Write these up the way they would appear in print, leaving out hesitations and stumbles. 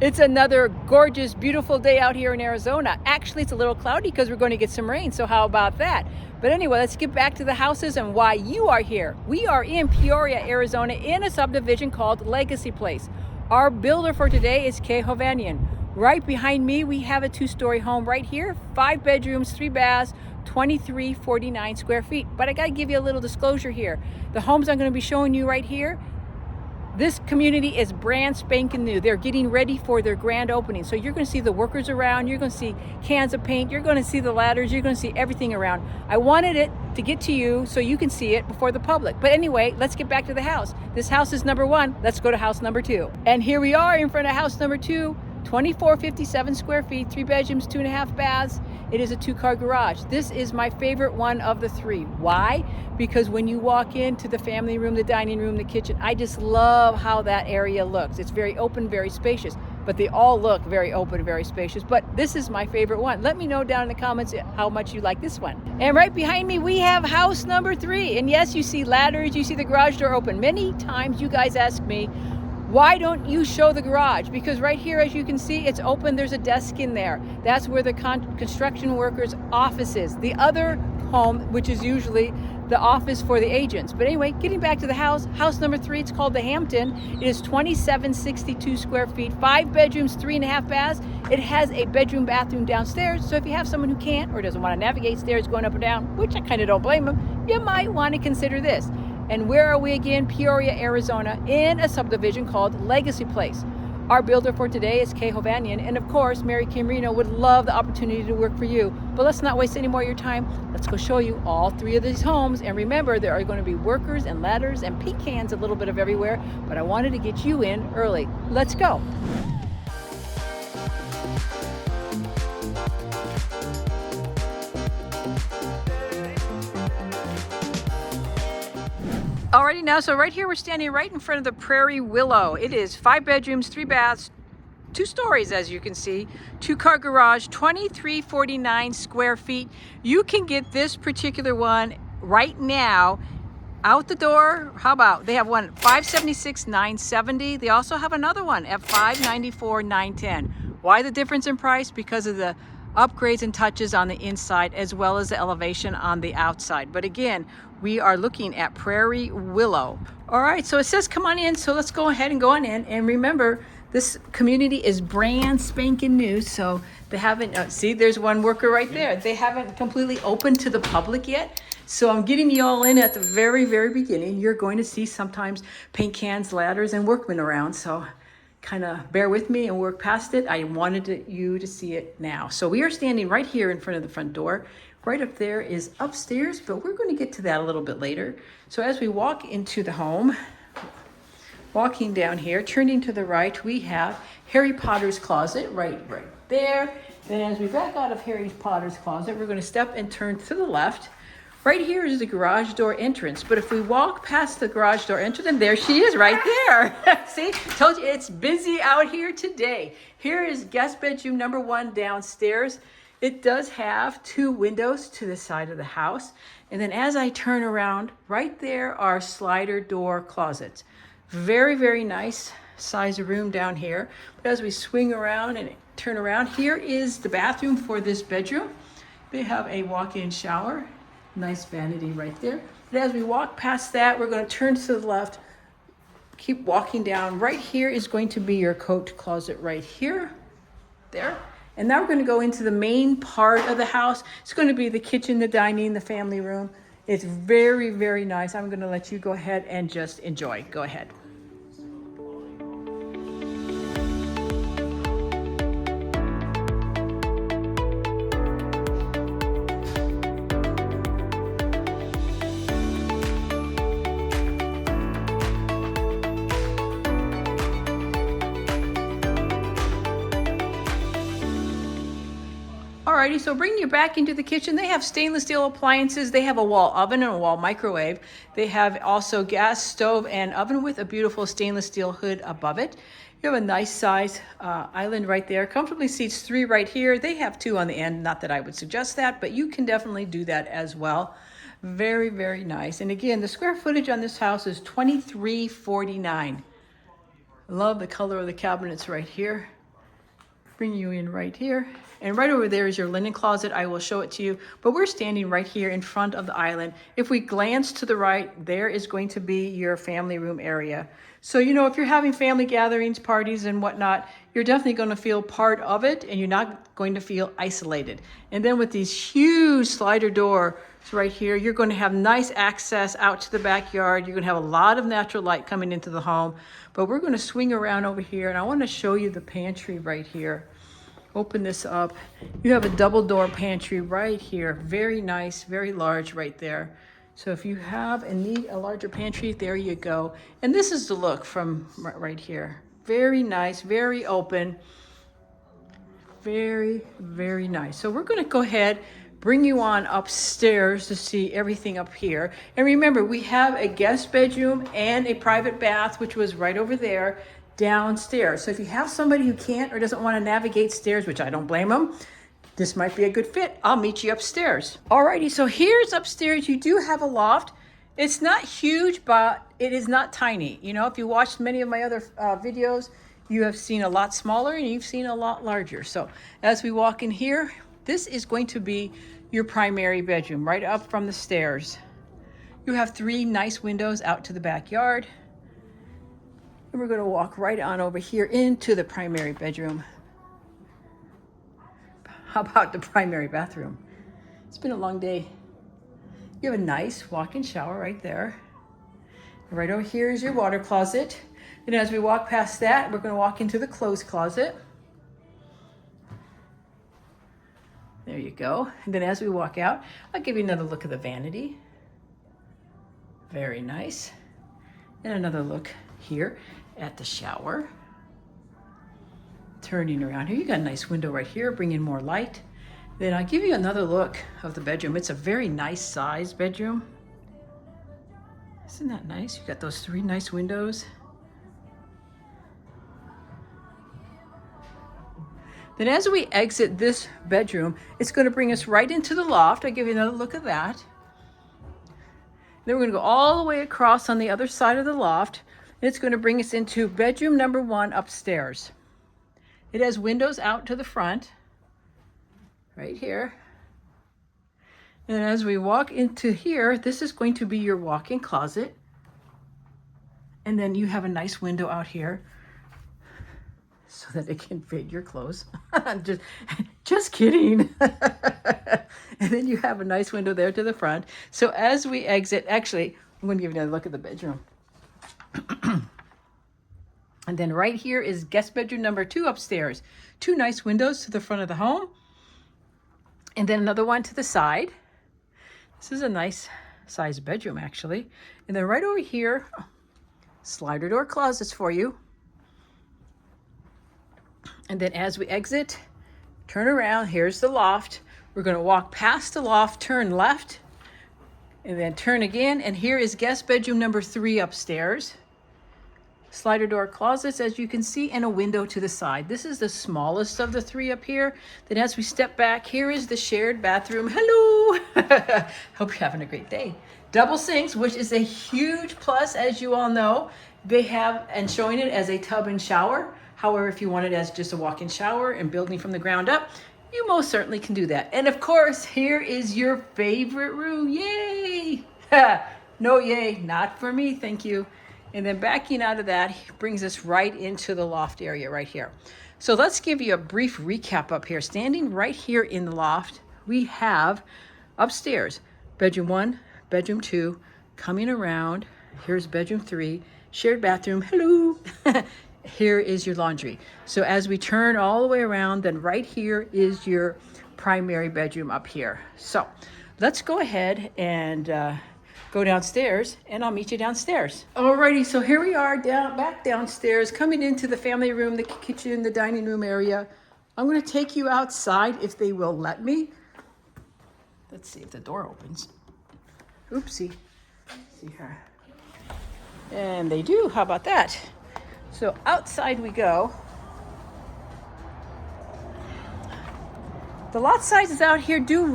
It's another gorgeous, beautiful day out here in Arizona. Actually, it's a little cloudy because we're going to get some rain, so how about that? But anyway, let's get back to the houses and why you are here. We are in Peoria, Arizona in a subdivision called Legacy Place. Our builder for today is KHovnanian. Right behind me, we have a two-story home right here, 5 bedrooms, 3 baths, 2349 square feet. But I got to give you a little disclosure here. The homes I'm going to be showing you right here, this community is brand spanking new. They're getting ready for their grand opening. So you're going to see the workers around, you're going to see cans of paint, you're going to see the ladders, you're going to see everything around. I wanted it to get to you so you can see it before the public. But anyway, let's get back to the house. This house is number 1. Let's go to house number 2. And here we are in front of house number 2. 2457 square feet, 3 bedrooms, 2.5 baths. It is a 2-car garage. This is my favorite one of the 3. Why? Because when you walk into the family room, the dining room, the kitchen, I just love how that area looks. It's very open, very spacious, but they all look very open, very spacious. But this is my favorite one. Let me know down in the comments how much you like this one. And right behind me, we have house number 3. And yes, you see ladders, you see the garage door open. Many times you guys ask me, why don't you show the garage? Because right here, as you can see, it's open. There's a desk in there. That's where the construction workers' office is. The other home, which is usually the office for the agents. But anyway, getting back to the house, house number 3, it's called the Hampton. It is 2762 square feet, 5 bedrooms, 3.5 baths. It has a bedroom, bathroom downstairs. So if you have someone who can't or doesn't want to navigate stairs going up and down, which I kind of don't blame them, you might want to consider this. And where are we again? Peoria, Arizona, in a subdivision called Legacy Place. Our builder for today is KHovnanian, and of course, Mary Camrino would love the opportunity to work for you. But let's not waste any more of your time. Let's go show you all 3 of these homes. And remember, there are going to be workers and ladders and pecans a little bit of everywhere, but I wanted to get you in early. Let's go. Alrighty now, so right here we're standing right in front of the Prairie Willow. It is 5 bedrooms, 3 baths, 2 stories as you can see, 2-car garage, 2349 square feet. You can get this particular one right now out the door. How about, they have one at $576,970. They also have another one at $594,910. Why the difference in price? Because of the upgrades and touches on the inside as well as the elevation on the outside. But again, we are looking at Prairie Willow. All right, so it says come on in, so let's go ahead and go on in. And remember, this community is brand spanking new, so they haven't, see, there's one worker right there. They haven't completely opened to the public yet. So I'm getting you all in at the very, very beginning. You're going to see sometimes paint cans, ladders, and workmen around. So kind of bear with me and work past it. I wanted you to see it now. So we are standing right here in front of the front door. Right up there is upstairs, but we're going to get to that a little bit later. So as we walk into the home, walking down here, turning to the right, we have Harry Potter's closet right there. Then as we back out of Harry Potter's closet, we're going to step and turn to the left. Right here is the garage door entrance. But if we walk past the garage door entrance, and there she is right there. See, told you it's busy out here today. Here is guest bedroom number 1 downstairs. It does have 2 windows to the side of the house. And then as I turn around, right there are slider door closets. Very, very nice size of room down here. But as we swing around and turn around, here is the bathroom for this bedroom. They have a walk-in shower. Nice vanity right there. But as we walk past that, we're going to turn to the left, keep walking down. Right here is going to be your coat closet right here, there. And now we're going to go into the main part of the house. It's going to be the kitchen, the dining, the family room. It's very, very nice. I'm going to let you go ahead and just enjoy. Go ahead. Alrighty, so bringing you back into the kitchen, they have stainless steel appliances. They have a wall oven and a wall microwave. They have also gas stove and oven with a beautiful stainless steel hood above it. You have a nice size island right there. Comfortably seats 3 right here. They have 2 on the end. Not that I would suggest that, but you can definitely do that as well. Very, very nice. And again, the square footage on this house is 2349. Love the color of the cabinets right here. bring you in right here. And right over there is your linen closet. I will show it to you, but we're standing right here in front of the island. If we glance to the right, there is going to be your family room area. So, you know, if you're having family gatherings, parties and whatnot, you're definitely going to feel part of it and you're not going to feel isolated. And then with these huge slider doors right here, you're going to have nice access out to the backyard. You're going to have a lot of natural light coming into the home. But we're going to swing around over here and I want to show you the pantry right here. Open this up. You have a double door pantry right here. Very nice, very large right there. So if you have and need a larger pantry, there you go. And this is the look from right here. Very nice, very open. Very, very nice. So we're going to go ahead, bring you on upstairs to see everything up here. And remember, we have a guest bedroom and a private bath, which was right over there downstairs. So if you have somebody who can't or doesn't want to navigate stairs, which I don't blame them, this might be a good fit. I'll meet you upstairs. Alrighty, so here's upstairs. You do have a loft. It's not huge, but it is not tiny. You know, if you watched many of my other videos, you have seen a lot smaller and you've seen a lot larger. So as we walk in here, this is going to be your primary bedroom right up from the stairs. You have 3 nice windows out to the backyard. And we're going to walk right on over here into the primary bedroom. How about the primary bathroom? It's been a long day. You have a nice walk-in shower right there. Right over here is your water closet. And as we walk past that, we're going to walk into the clothes closet. There you go. And then as we walk out, I'll give you another look at the vanity. Very nice. And another look here at the shower. Turning around here, you got a nice window right here, bring in more light. Then I'll give you another look of the bedroom. It's a very nice size bedroom. Isn't that nice? You got those 3 nice windows. Then as we exit this bedroom, it's going to bring us right into the loft. I'll give you another look at that. Then we're going to go all the way across on the other side of the loft. And it's going to bring us into bedroom number 1 upstairs. It has windows out to the front, right here. And as we walk into here, this is going to be your walk-in closet. And then you have a nice window out here so that it can fit your clothes. just kidding. And then you have a nice window there to the front. So as we exit, actually, I'm going to give you another look at the bedroom. And then right here is guest bedroom number 2 upstairs. 2 nice windows to the front of the home. And then another one to the side. This is a nice sized bedroom actually. And then right over here, slider door closets for you. And then as we exit, turn around, here's the loft. We're going to walk past the loft, turn left, and then turn again. And here is guest bedroom number 3 upstairs. Slider door closets, as you can see, and a window to the side. This is the smallest of the 3 up here. Then as we step back, here is the shared bathroom. Hello! Hope you're having a great day. Double sinks, which is a huge plus, as you all know. They have, and showing it as a tub and shower. However, if you want it as just a walk-in shower and building from the ground up, you most certainly can do that. And of course, here is your favorite room. Yay! No yay, not for me, thank you. And then backing out of that brings us right into the loft area right here. So let's give you a brief recap up here. Standing right here in the loft, we have upstairs, bedroom 1, bedroom 2, coming around. Here's bedroom 3, shared bathroom. Hello. Here is your laundry. So as we turn all the way around, then right here is your primary bedroom up here. So let's go ahead and go downstairs and I'll meet you downstairs. Alrighty, so here we are back downstairs, coming into the family room, the kitchen, the dining room area. I'm going to take you outside if they will let me. Let's see if the door opens. Oopsie. See here. And they do. How about that? So outside we go. The lot sizes out here do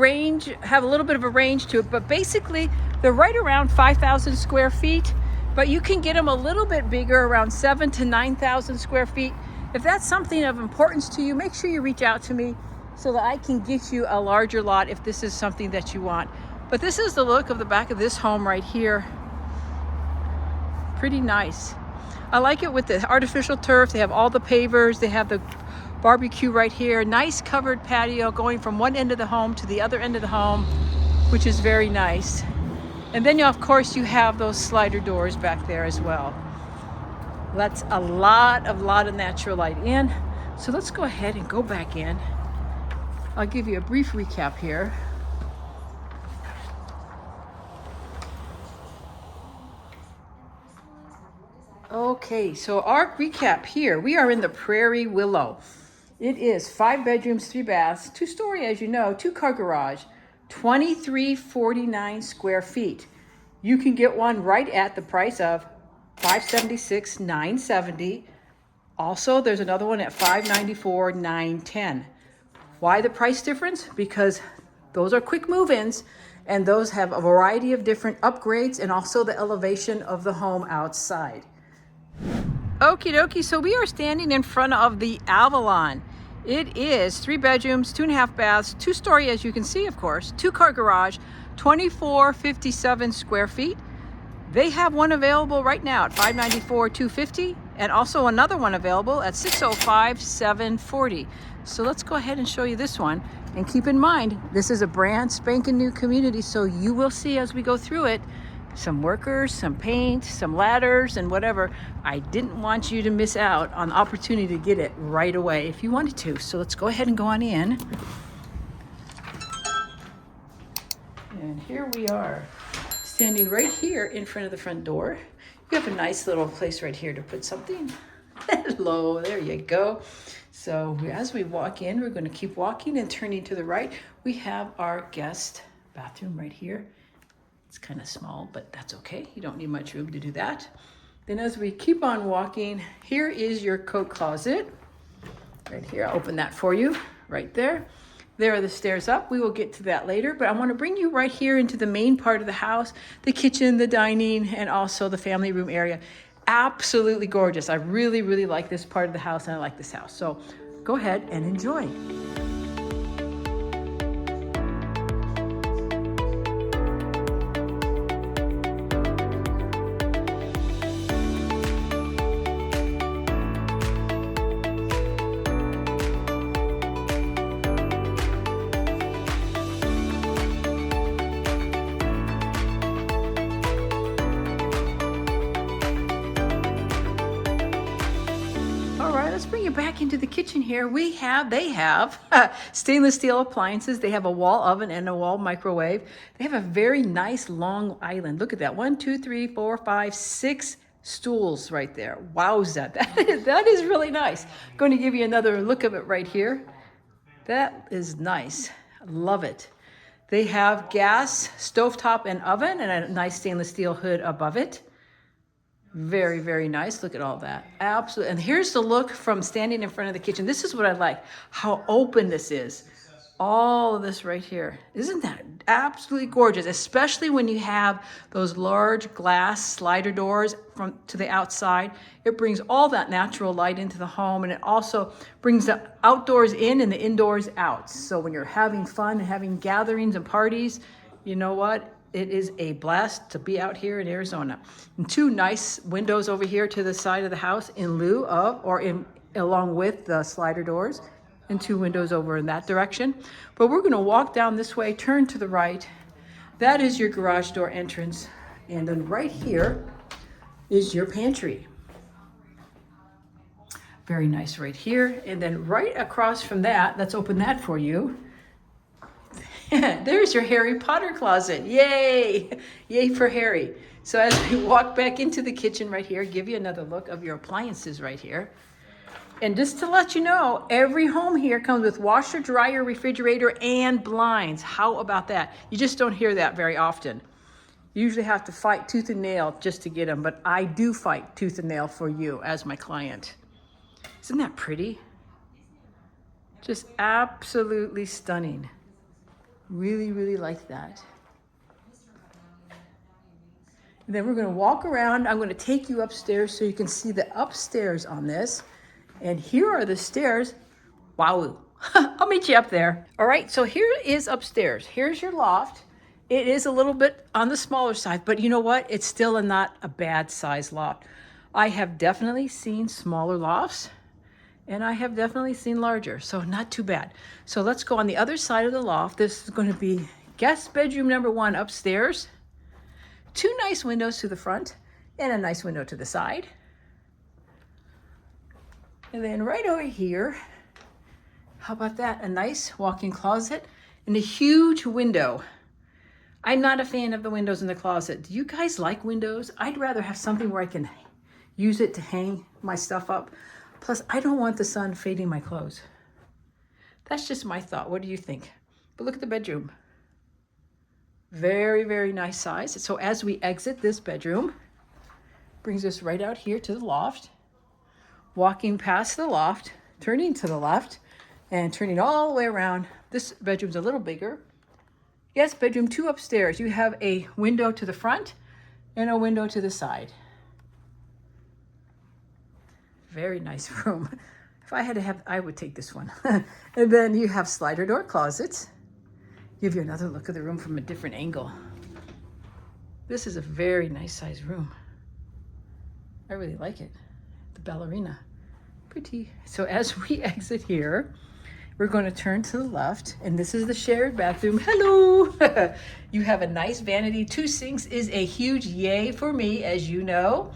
have a little bit of a range to it, but basically they're right around 5,000 square feet, but you can get them a little bit bigger, around 7,000 to 9,000 square feet. If that's something of importance to you, make sure you reach out to me so that I can get you a larger lot if this is something that you want. But this is the look of the back of this home right here. Pretty nice. I like it with the artificial turf. They have all the pavers. They have the barbecue right here. Nice covered patio going from one end of the home to the other end of the home, which is very nice. And then, of course, you have those slider doors back there as well. That's a lot of natural light in. So let's go ahead and go back in. I'll give you a brief recap here. Okay, so our recap here, we are in the Prairie Willow. It is 5 bedrooms, 3 baths, 2-story, as you know, 2-car garage, 2349 square feet. You can get one right at the price of $576,970. Also, there's another one at $594,910. Why the price difference? Because those are quick move-ins, and those have a variety of different upgrades and also the elevation of the home outside. Okie dokie, so we are standing in front of the Avalon. It is 3 bedrooms, 2.5 baths, 2-story, as you can see, of course, 2-car garage, 2457 square feet. They have one available right now at $594,250, and also another one available at $605,740. So let's go ahead and show you this one. And keep in mind, this is a brand spanking new community, so you will see as we go through it, some workers, some paint, some ladders, and whatever. I didn't want you to miss out on the opportunity to get it right away if you wanted to. So let's go ahead and go on in. And here we are, standing right here in front of the front door. You have a nice little place right here to put something. Hello, there you go. So as we walk in, we're going to keep walking and turning to the right. We have our guest bathroom right here. It's kind of small, but that's okay. You don't need much room to do that. Then as we keep on walking, here is your coat closet. Right here, I'll open that for you, right there. There are the stairs up. We will get to that later, but I want to bring you right here into the main part of the house, the kitchen, the dining, and also the family room area. Absolutely gorgeous. I really, really like this part of the house, and I like this house. So go ahead and enjoy. Let's bring you back into the kitchen here. They have stainless steel appliances. They have a wall oven and a wall microwave. They have a very nice long island. Look at that. 1, 2, 3, 4, 5, 6 stools right there. Wowza. That is really nice. I'm going to give you another look of it right here. That is nice. I love it. They have gas, stovetop, and oven, and a nice stainless steel hood above it. Very, very nice. Look at all that. Absolutely. And here's the look from standing in front of the kitchen. This is what I like, how open this is. All of this right here. Isn't that absolutely gorgeous? Especially when you have those large glass slider doors from to the outside. It brings all that natural light into the home, and it also brings the outdoors in and the indoors out. So when you're having fun and having gatherings and parties, you know what? It is a blast to be out here in Arizona. And 2 nice windows over here to the side of the house in lieu of, or along with the slider doors, and 2 windows over in that direction. But we're gonna walk down this way, turn to the right. That is your garage door entrance. And then right here is your pantry. Very nice right here. And then right across from that, let's open that for you. There's your Harry Potter closet. Yay! Yay for Harry. So as we walk back into the kitchen right here, give you another look of your appliances right here. And just to let you know, every home here comes with washer, dryer, refrigerator, and blinds. How about that? You just don't hear that very often. You usually have to fight tooth and nail just to get them, but I do fight tooth and nail for you as my client. Isn't that pretty? Just absolutely stunning. Really, really like that. And then we're going to walk around. I'm going to take you upstairs so you can see the upstairs on this. And here are the stairs. Wow. I'll meet you up there. All right, so here is upstairs. Here's your loft. It is a little bit on the smaller side, but you know what? It's still not a bad size loft. I have definitely seen smaller lofts, and I have definitely seen larger, so not too bad. So let's go on the other side of the loft. This is going to be guest bedroom number 1 upstairs. 2 nice windows to the front and a nice window to the side. And then right over here, how about that? A nice walk-in closet and a huge window. I'm not a fan of the windows in the closet. Do you guys like windows? I'd rather have something where I can use it to hang my stuff up. Plus, I don't want the sun fading my clothes. That's just my thought. What do you think? But look at the bedroom. Very, very nice size. So as we exit this bedroom, brings us right out here to the loft. Walking past the loft, turning to the left, and turning all the way around. This bedroom's a little bigger. Yes, bedroom 2 upstairs. You have a window to the front and a window to the side. Very nice room. If I had to have, I would take this one. And then you have slider door closets. Give you another look at the room from a different angle. This is a very nice size room. I really like it. The ballerina. Pretty. So as we exit here, we're going to turn to the left, and this is the shared bathroom. Hello! You have a nice vanity. 2 sinks is a huge yay for me, as you know.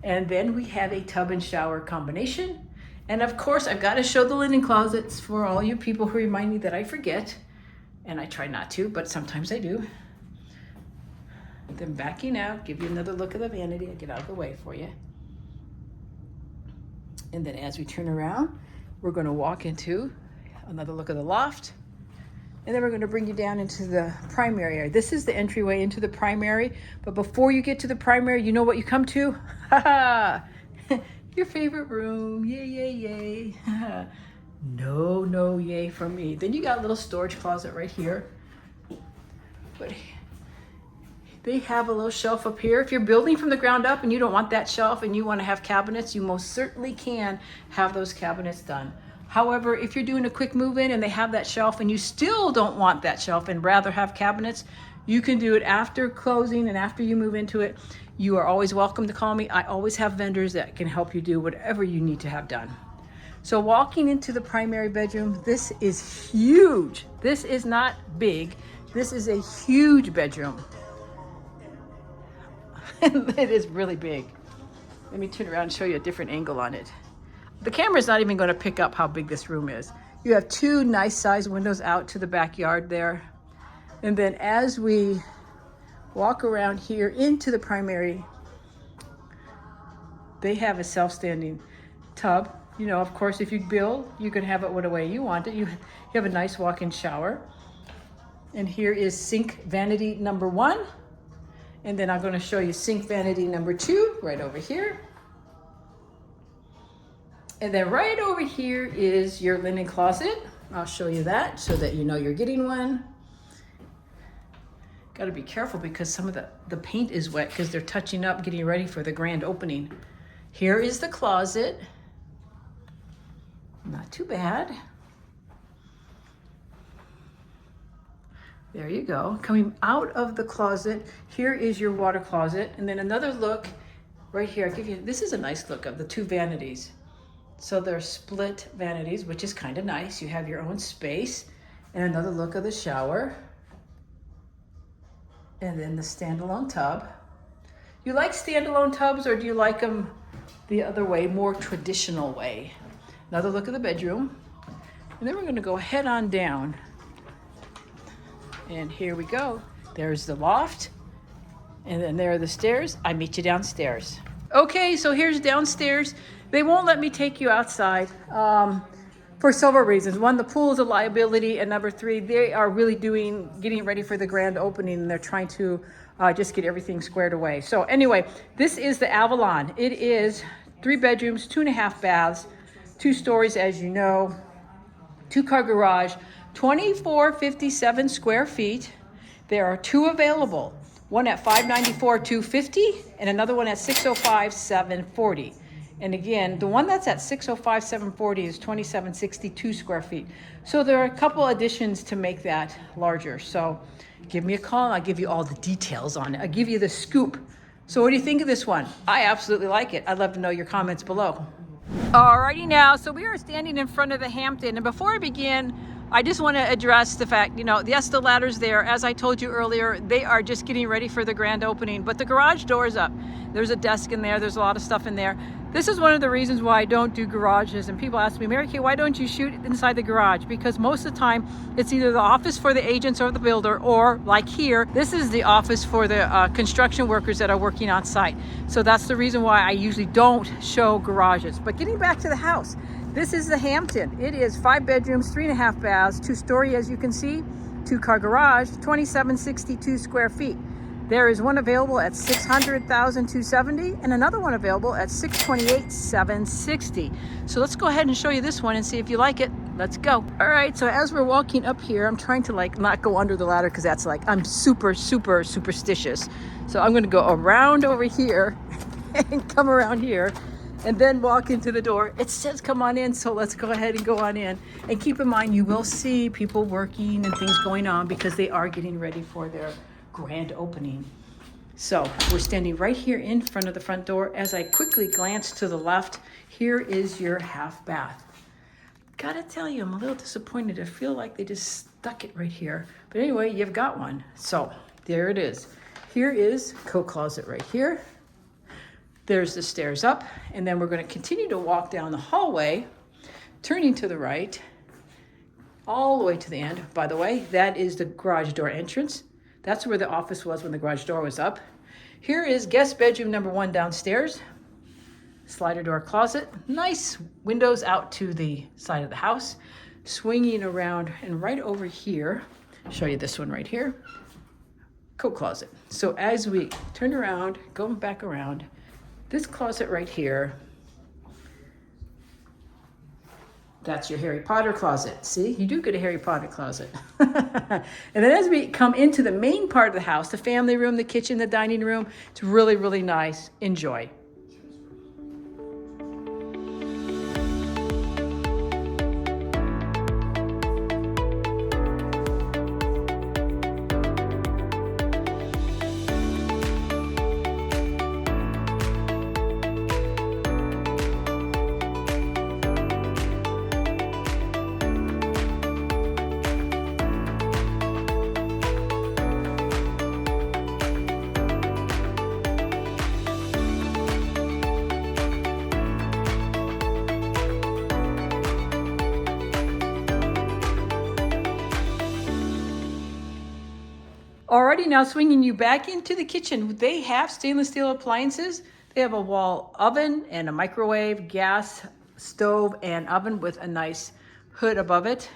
And then we have a tub and shower combination. And of course, I've got to show the linen closets for all you people who remind me that I forget. And I try not to, but sometimes I do. Then backing out, give you another look at the vanity. I'll get out of the way for you. And then as we turn around, we're going to walk into another look at the loft. And then we're going to bring you down into the primary area. This is the entryway into the primary. But before you get to the primary, you know what you come to? Your favorite room. Yay, yay, yay. No yay from me. Then you got a little storage closet right here. But they have a little shelf up here. If you're building from the ground up and you don't want that shelf and you want to have cabinets, you most certainly can have those cabinets done. However, if you're doing a quick move-in and they have that shelf and you still don't want that shelf and rather have cabinets, you can do it after closing and after you move into it. You are always welcome to call me. I always have vendors that can help you do whatever you need to have done. So walking into the primary bedroom, this is huge. This is not big. This is a huge bedroom. It is really big. Let me turn around and show you a different angle on it. The camera's not even going to pick up how big this room is. You have 2 nice sized windows out to the backyard there. And then as we walk around here into the primary, they have a self-standing tub. You know, of course, if you build, you can have it what way you want it. You have a nice walk-in shower. And here is sink vanity number 1. And then I'm going to show you sink vanity number 2 right over here. And then right over here is your linen closet. I'll show you that so that you know you're getting one. Got to be careful because some of the paint is wet because they're touching up, getting ready for the grand opening. Here is the closet. Not too bad. There you go. Coming out of the closet, here is your water closet. And then another look right here. I'll give you, this is a nice look of the 2 vanities. So they're split vanities, which is kind of nice. You have your own space. And another look of the shower. And then the standalone tub. You like standalone tubs, or do you like them the other way, more traditional way? Another look at the bedroom. And then we're going to go head on down. And here we go. There's the loft. And then there are the stairs. I meet you downstairs. Okay, so here's downstairs. They won't let me take you outside for several reasons. 1, the pool is a liability, and number 3, they are really getting ready for the grand opening, and they're trying to just get everything squared away. So anyway, this is the Avalon. It is 3 bedrooms, 2.5 baths, 2 stories, as you know, 2-car garage, 2457 square feet. There are 2 available. One at $594,250 and another one at $605,740. And again, the one that's at 605, 740 is 2762 square feet. So there are a couple additions to make that larger. So give me a call and I'll give you all the details on it. I'll give you the scoop. So what do you think of this one? I absolutely like it. I'd love to know your comments below. Alrighty now, so we are standing in front of the Hampton, and before I begin, I just want to address the fact, yes, the ladder's there. As I told you earlier, they are just getting ready for the grand opening, but the garage door is up. There's a desk in there. There's a lot of stuff in there. This is one of the reasons why I don't do garages, and people ask me, Mary Kay, why don't you shoot inside the garage? Because most of the time, it's either the office for the agents or the builder, or like here, this is the office for the construction workers that are working on site. So that's the reason why I usually don't show garages. But getting back to the house, this is the Hampton. It is 5 bedrooms, 3.5 baths, 2-story as you can see, 2-car garage, 2762 square feet. There is one available at $600,270 and another one available at $628,760. So let's go ahead and show you this one and see if you like it. Let's go. All right, so as we're walking up here, I'm trying to not go under the ladder because that's I'm super superstitious. So I'm gonna go around over here and come around here and then walk into the door. It says come on in, so let's go ahead and go on in. And keep in mind, you will see people working and things going on because they are getting ready for their grand opening. So we're standing right here in front of the front door. As I quickly glance to the left, here is your half bath. Gotta tell you, I'm a little disappointed. I feel like they just stuck it right here. But anyway, you've got one. So there it is. Here is coat closet right here. There's the stairs up, and then we're going to continue to walk down the hallway, turning to the right, all the way to the end. By the way, that is the garage door entrance. That's where the office was when the garage door was up. Here is guest bedroom number 1 downstairs. Slider door closet. Nice windows out to the side of the house. Swinging around, and right over here, I'll show you this one right here. Coat closet. So as we turn around, going back around, this closet right here, that's your Harry Potter closet. See, you do get a Harry Potter closet. And then as we come into the main part of the house, the family room, the kitchen, the dining room, it's really, really nice. Enjoy. Alrighty, now swinging you back into the kitchen. They have stainless steel appliances. They have a wall oven and a microwave, gas stove and oven with a nice hood above it.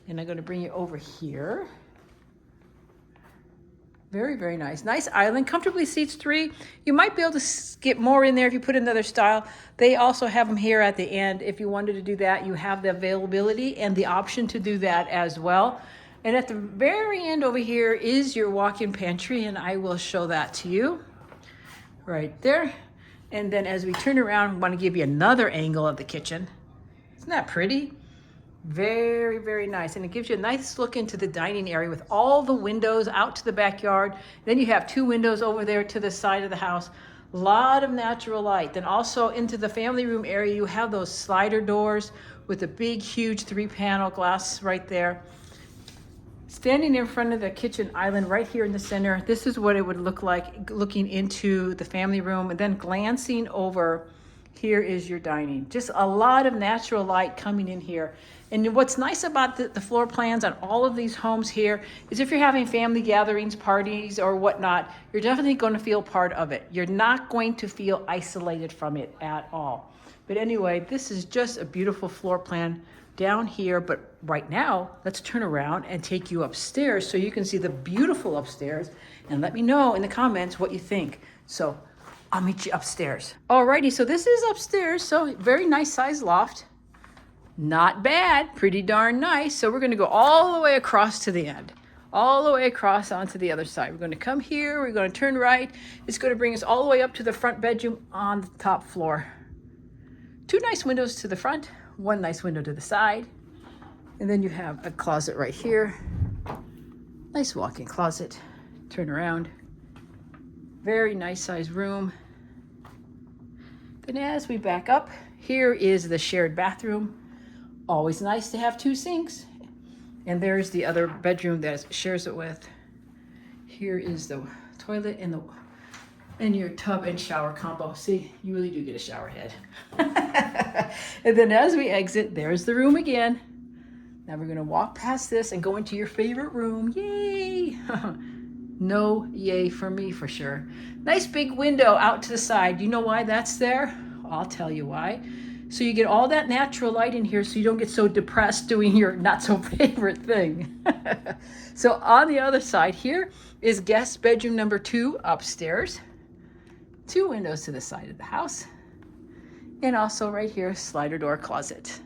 And I'm going to bring you over here. Very, very nice. Nice island, comfortably seats 3. You might be able to get more in there if you put another style. They also have them here at the end. If you wanted to do that, you have the availability and the option to do that as well. And at the very end over here is your walk-in pantry, and I will show that to you right there. And then as we turn around, I want to give you another angle of the kitchen. Isn't that pretty? Very, very nice. And it gives you a nice look into the dining area with all the windows out to the backyard. Then you have 2 windows over there to the side of the house. A lot of natural light. Then also into the family room area, you have those slider doors with a big, huge 3-panel glass right there. Standing in front of the kitchen island right here in the center, this is what it would look like looking into the family room, and then glancing over, here is your dining. Just a lot of natural light coming in here. And what's nice about the floor plans on all of these homes here is if you're having family gatherings, parties, or whatnot, you're definitely going to feel part of it. You're not going to feel isolated from it at all. But anyway, this is just a beautiful floor plan down here. But right now, let's turn around and take you upstairs so you can see the beautiful upstairs, and let me know in the comments what you think. So I'll meet you upstairs. Alrighty, so this is upstairs. So very nice size loft. Not bad, pretty darn nice. So we're gonna go all the way across to the end. all the way across onto the other side. We're going to come here, we're going to turn right. It's going to bring us all the way up to the front bedroom on the top floor. 2 nice windows to the front, 1 nice window to the side. And then you have a closet right here. Nice walk-in closet. Turn around. Very nice sized room. Then as we back up, here is the shared bathroom. Always nice to have 2 sinks. And there's the other bedroom that it shares it with. Here is the toilet and your tub and shower combo. See, you really do get a shower head. And then as we exit, there's the room again. Now we're gonna walk past this and go into your favorite room. Yay! No yay for me for sure. Nice big window out to the side. You know why that's there? I'll tell you why. So you get all that natural light in here so you don't get so depressed doing your not so favorite thing. So on the other side here is guest bedroom number 2 upstairs. 2 windows to the side of the house. And also right here, slider door closet.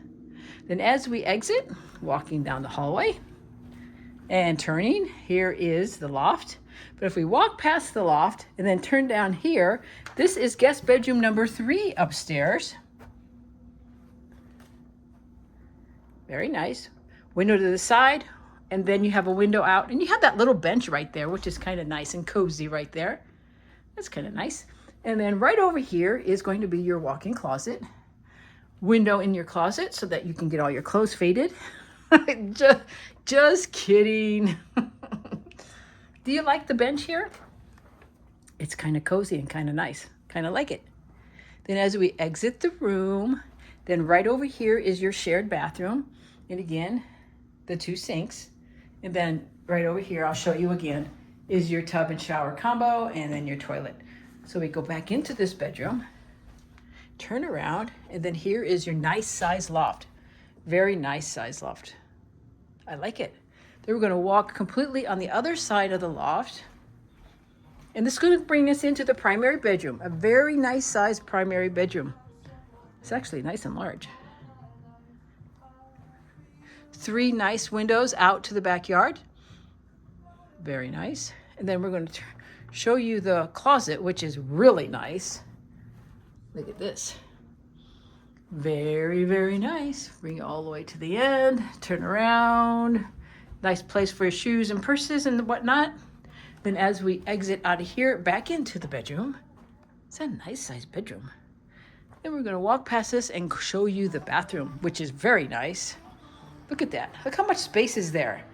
Then as we exit, walking down the hallway and turning, here is the loft. But if we walk past the loft and then turn down here, this is guest bedroom number 3 upstairs. Very nice. Window to the side, and then you have a window out, and you have that little bench right there, which is kind of nice and cozy right there. That's kind of nice. And then right over here is going to be your walk-in closet. Window in your closet so that you can get all your clothes faded. Just kidding. Do you like the bench here? It's kind of cozy and kind of nice. Kind of like it. Then as we exit the room, then right over here is your shared bathroom. And again, the 2 sinks. And then right over here, I'll show you again, is your tub and shower combo and then your toilet. So we go back into this bedroom, turn around, and then here is your nice size loft. Very nice size loft. I like it. Then we're going to walk completely on the other side of the loft. And this is going to bring us into the primary bedroom, a very nice size primary bedroom. It's actually nice and large. 3 nice windows out to the backyard. Very nice. And then we're going to show you the closet, which is really nice. Look at this. Very, very nice. Bring it all the way to the end. Turn around. Nice place for your shoes and purses and whatnot. Then as we exit out of here, back into the bedroom. It's a nice sized bedroom. Then we're going to walk past this and show you the bathroom, which is very nice. Look at that. Look how much space is there.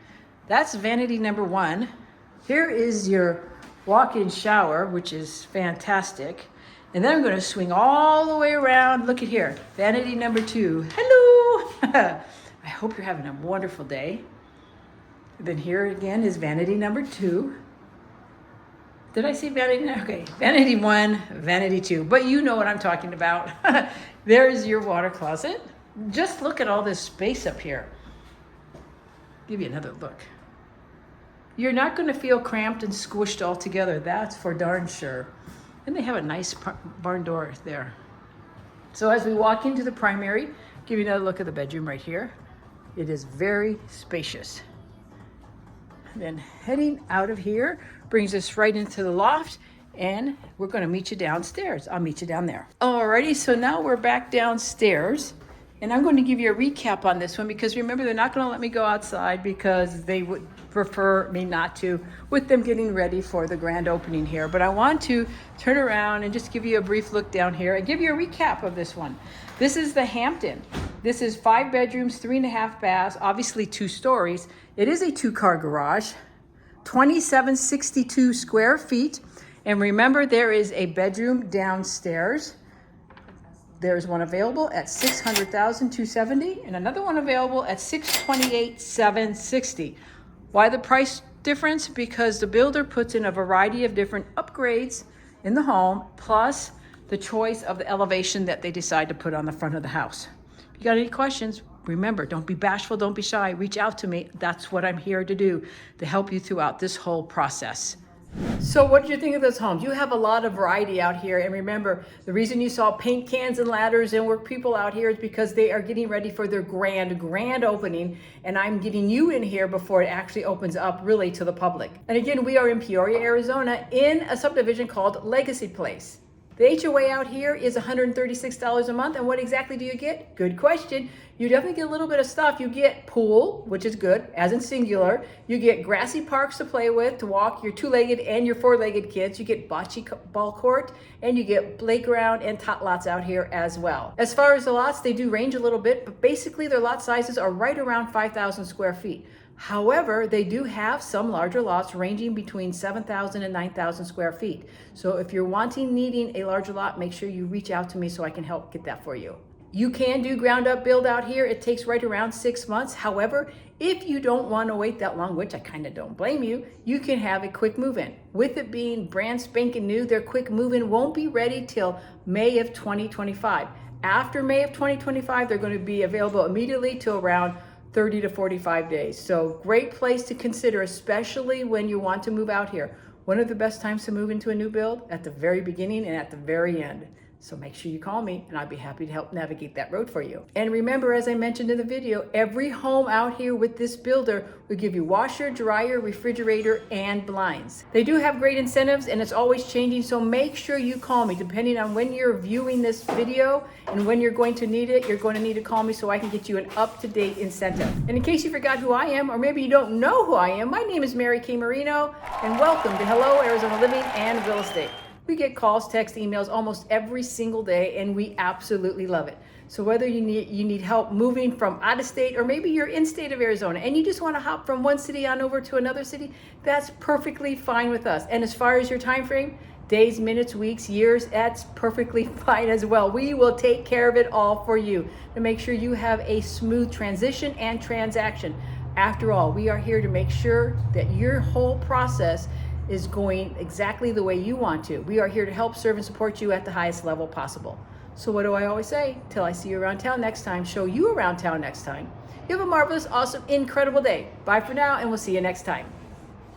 That's vanity number 1. Here is your walk-in shower, which is fantastic. And then I'm going to swing all the way around. Look at here. Vanity number 2. Hello. I hope you're having a wonderful day. Then here again is vanity number 2. Did I say vanity? Okay, vanity 1, vanity 2. But you know what I'm talking about. There's your water closet. Just look at all this space up here. Give you another look. You're not going to feel cramped and squished all together. That's for darn sure. And they have a nice barn door there. So as we walk into the primary, give you another look at the bedroom right here. It is very spacious. Then heading out of here brings us right into the loft, and we're going to meet you downstairs. I'll meet you down there. Alrighty, so now we're back downstairs, and I'm going to give you a recap on this one because remember, they're not going to let me go outside because they would prefer me not to, with them getting ready for the grand opening here. But I want to turn around and just give you a brief look down here and give you a recap of this one. This is the Hampton. This is 5 bedrooms, 3.5 baths, obviously 2 stories. It is a 2-car garage, 2,762 square feet. And remember, there is a bedroom downstairs. There's one available at $600,270 and another one available at $628,760. Why the price difference? Because the builder puts in a variety of different upgrades in the home, plus the choice of the elevation that they decide to put on the front of the house. If you got any questions, remember, don't be bashful, don't be shy. Reach out to me. That's what I'm here to do, to help you throughout this whole process. So what did you think of those homes? You have a lot of variety out here. And remember, the reason you saw paint cans and ladders and work people out here is because they are getting ready for their grand opening. And I'm getting you in here before it actually opens up really to the public. And again, we are in Peoria, Arizona in a subdivision called Legacy Place. The HOA out here is $136 a month. And what exactly do you get? Good question. You definitely get a little bit of stuff. You get pool, which is good, as in singular. You get grassy parks to play with, to walk your two-legged and your four-legged kids. You get bocce ball court, and you get playground and tot lots out here as well. As far as the lots, they do range a little bit, but basically their lot sizes are right around 5,000 square feet. However, they do have some larger lots ranging between 7,000 and 9,000 square feet. So if you're needing a larger lot, make sure you reach out to me so I can help get that for you. You can do ground up build out here. It takes right around 6 months. However, if you don't want to wait that long, which I kind of don't blame you, you can have a quick move-in. With it being brand spanking new, their quick move-in won't be ready till May of 2025. After May of 2025, they're going to be available immediately till around 30 to 45 days. So great place to consider, especially when you want to move out here. One of the best times to move into a new build, at the very beginning and at the very end. So make sure you call me and I'd be happy to help navigate that road for you. And remember, as I mentioned in the video, every home out here with this builder will give you washer, dryer, refrigerator, and blinds. They do have great incentives and it's always changing, so make sure you call me. Depending on when you're viewing this video and when you're going to need it, you're going to need to call me so I can get you an up-to-date incentive. And in case you forgot who I am, or maybe you don't know who I am, my name is Mary K. Marino, and welcome to Hello Arizona Living and Real Estate. We get calls, texts, emails almost every single day, and we absolutely love it. So whether you need help moving from out of state, or maybe you're in state of Arizona and you just want to hop from one city on over to another city, that's perfectly fine with us. And as far as your time frame, days, minutes, weeks, years, that's perfectly fine as well. We will take care of it all for you to make sure you have a smooth transition and transaction. After all, we are here to make sure that your whole process is going exactly the way you want to. We are here to help serve and support you at the highest level possible. So what do I always say? Till I see you around town next time, show you around town next time. You have a marvelous, awesome, incredible day. Bye for now, and we'll see you next time.